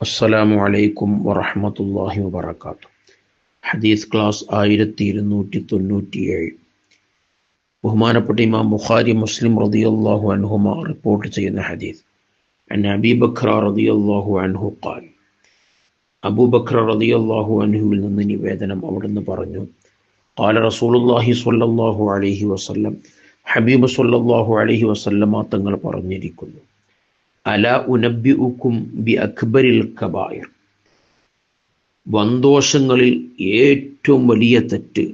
അസ്സലാമു അലൈക്കും വറഹ്മത്തുള്ളാഹി വബറകാതുഹു. ഹദീസ് ക്ലാസ് 1297. ബഹുമാനപ്പെട്ട ഇമാം ബുഖാരി, മുസ്ലിം റളിയല്ലാഹു അൻഹുമാ റിപ്പോർട്ട് ചെയ്യുന്ന ഹദീസ്. അൻ അബീ ബക്ര റളിയല്ലാഹു അൻഹു ഖാൽ, അബൂബക്കർ റളിയല്ലാഹു അൻഹുവിൽ നിന്ന് നിവേദനം, അവിടുന്ന് പറഞ്ഞു, ഖാല റസൂലുള്ളാഹി സ്വല്ലല്ലാഹു അലൈഹി വസല്ലം, ഹബീബ് സ്വല്ലല്ലാഹു അലൈഹി വസല്ലമ തങ്ങൾ പറഞ്ഞിരിക്കുന്നു, അലാ ഉനബ്ബിഉക്കും ബി അക്ബരിൽ കബായിർ, വൻദോഷങ്ങളിൽ ഏറ്റവും വലിയ തെറ്റ്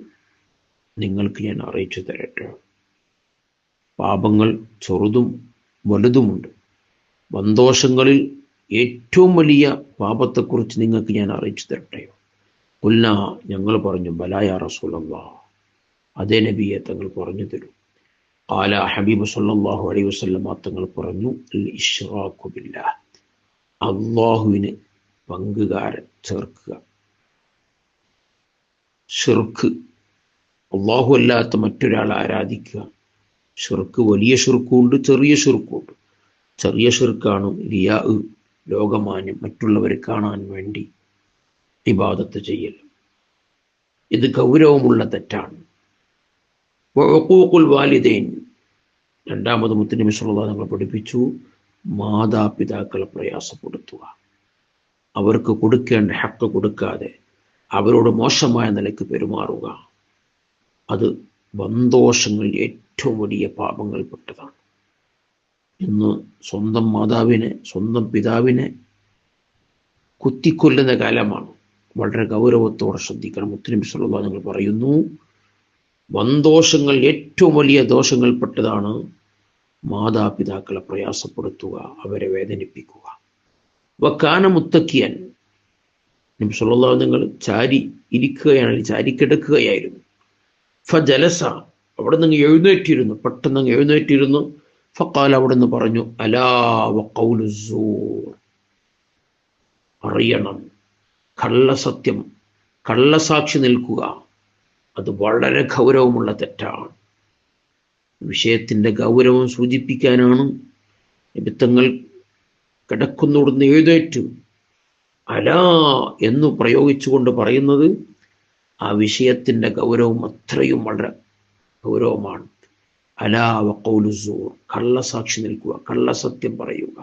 നിങ്ങൾക്ക് ഞാൻ അറിയിച്ചു തരട്ടെ. പാപങ്ങൾ ചെറുതും വലുതുമുണ്ട്. വൻദോഷങ്ങളിൽ ഏറ്റവും വലിയ പാപത്തെക്കുറിച്ച് നിങ്ങൾക്ക് ഞാൻ അറിയിച്ചു തരട്ടെയോ? ഖുൽനാ, ഞങ്ങൾ പറഞ്ഞു, ബലാ യാ റസൂലല്ലാഹ്, അതേ നബിയെ തങ്ങൾ പറഞ്ഞു തരൂ. ഖാല, ഹബീബ് സല്ലല്ലാഹു അലൈഹി വസല്ലം തങ്ങൾ പറഞ്ഞു, അൽ ഇശ്റാഖു ബില്ലാഹ്, അല്ലാഹുവിന് പങ്കുകാരൻ ചേർക്കുക. ഷിർക്ക്, അല്ലാഹു അല്ലാത്ത മറ്റൊരാൾ ആരാധിക്കുക. ഷിർക്ക് വലിയ ഷിർക്കുണ്ട്, ചെറിയ ഷിർക്കുണ്ട്. ചെറിയ ഷിർക്കാണ് റിയാ, ലോകമാന്യം, മറ്റുള്ളവരെ കാണാൻ വേണ്ടി ഇബാദത്ത് ചെയ്യൽ. ഇത് ഗൗരവമുള്ള തെറ്റാണ്. വഉഖൂഖുൽ വാലിദൈൻ, രണ്ടാമത് മുത്തുനബി സ്വല്ലല്ലാഹു അലൈഹി വസല്ലം പഠിപ്പിച്ചു, മാതാപിതാക്കളെ പ്രയാസപ്പെടുത്തുക, അവർക്ക് കൊടുക്കേണ്ട ഹക്ക് കൊടുക്കാതെ അവരോട് മോശമായ നിലയ്ക്ക് പെരുമാറുക. അത് വൻദോഷങ്ങളിൽ ഏറ്റവും വലിയ പാപങ്ങൾപ്പെട്ടതാണ്. ഇന്ന് സ്വന്തം മാതാവിനെ, സ്വന്തം പിതാവിനെ കുത്തിക്കൊല്ലുന്ന കാലമാണ്. വളരെ ഗൗരവത്തോടെ ശ്രദ്ധിക്കണം. മുത്തുനബി സ്വല്ലല്ലാഹു അലൈഹി വസല്ലം പറയുന്നു, വൻദോഷങ്ങൾ, ഏറ്റവും വലിയ ദോഷങ്ങൾപ്പെട്ടതാണ് മാതാപിതാക്കളെ പ്രയാസപ്പെടുത്തുക, അവരെ വേദനിപ്പിക്കുക. വക്കാന മുത്തക്കിയൻ, നബി സല്ലല്ലാഹു അലൈഹി വസല്ലം ചാരി ഇരിക്കുകയാണ്, ചാരി കിടക്കുകയായിരുന്നു. ഫജലസ, അവിടെ നിന്ന് എഴുന്നേറ്റിരുന്നു, പെട്ടെന്ന് എഴുന്നേറ്റിരുന്നു. ഫഖാല, അവിടെ നിന്ന് പറഞ്ഞു, അലാ വഖൗലു സൂർ, അറിയണം, കള്ളസത്യം, കള്ളസാക്ഷി നിൽക്കുക, അത് വളരെ ഗൗരവമുള്ള തെറ്റാണ്. വിഷയത്തിൻ്റെ ഗൗരവം സൂചിപ്പിക്കാനാണ് നിമിത്തങ്ങൾ കിടക്കുന്നിടന്ന് എഴുന്നേറ്റ് അലാ എന്ന് പ്രയോഗിച്ചുകൊണ്ട് പറയുന്നത്. ആ വിഷയത്തിൻ്റെ ഗൗരവം അത്രയും വളരെ ഗൗരവമാണ്. അലാ വഖൗലു സൂർ, കള്ളസാക്ഷി നിൽക്കുക, കള്ളസത്യം പറയുക.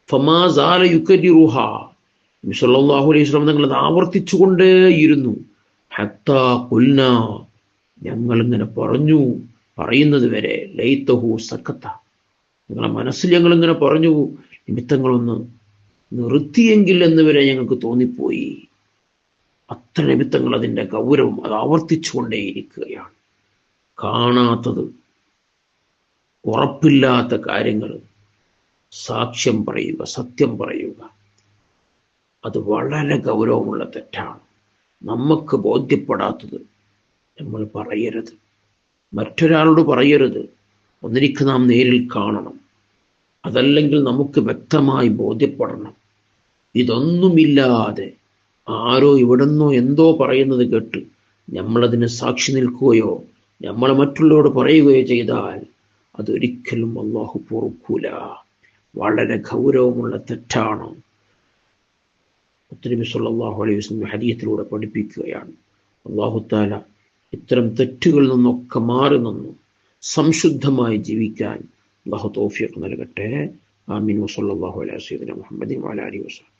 ഫമാ സാല യുകരിറുഹാ, നബി സല്ലല്ലാഹു അലൈഹി വസല്ലം തങ്ങൾ അത് ആവർത്തിച്ചുകൊണ്ടേയിരുന്നു. ഹത്താ ഖുൽനാ, ഞങ്ങളിങ്ങനെ പറഞ്ഞു, പറയുന്നത് വരെ, ലൈതഹു സക്കത്ത, ഞങ്ങളെ മനസ്സിൽ ഞങ്ങളിങ്ങനെ പറഞ്ഞു, നിമിത്തങ്ങളൊന്ന് നിർത്തിയെങ്കിൽ എന്നുവരെ ഞങ്ങൾക്ക് തോന്നിപ്പോയി. അത്ര നിമിത്തങ്ങൾ, അതിൻ്റെ ഗൗരവം അത് ആവർത്തിച്ചുകൊണ്ടേയിരിക്കുകയാണ്. കാണാത്തത്, ഉറപ്പില്ലാത്ത കാര്യങ്ങൾ സാക്ഷ്യം പറയുക, സത്യം പറയുക, അത് വളരെ ഗൗരവമുള്ള തെറ്റാണ്. നമുക്ക് ബോധ്യപ്പെടാത്തത് നമ്മൾ പറയരുത്, മറ്റൊരാളോട് പറയരുത്. ഒന്നിരിക്ക് നാം നേരിൽ കാണണം, അതല്ലെങ്കിൽ നമുക്ക് വ്യക്തമായി ബോധ്യപ്പെടണം. ഇതൊന്നുമില്ലാതെ ആരോ ഇവിടുന്നോ എന്തോ പറയുന്നത് കേട്ട് നമ്മളതിന് സാക്ഷി നിൽക്കുകയോ നമ്മൾ മറ്റുള്ളവരോട് പറയുകയോ ചെയ്താൽ അതൊരിക്കലും അല്ലാഹു പൊറുക്കൂല. വളരെ ഗൗരവമുള്ള തെറ്റാണ്. നബി സല്ലല്ലാഹു അലൈഹി വസല്ലം ഹദീസിലൂടെ പഠിപ്പിക്കുകയാണ്, അല്ലാഹു തആല ഇത്തരം തെറ്റുകളിൽ നിന്നൊക്കെ മാറി നിന്നു സംശുദ്ധമായി ജീവിക്കാൻ അല്ലാഹു തൗഫീഖ് നൽകട്ടെ. ആമീൻ. വസല്ലല്ലാഹു അലാ സയ്യിദിനാ മുഹമ്മദിൻ വഅലാ ആലിഹി വസല്ലം.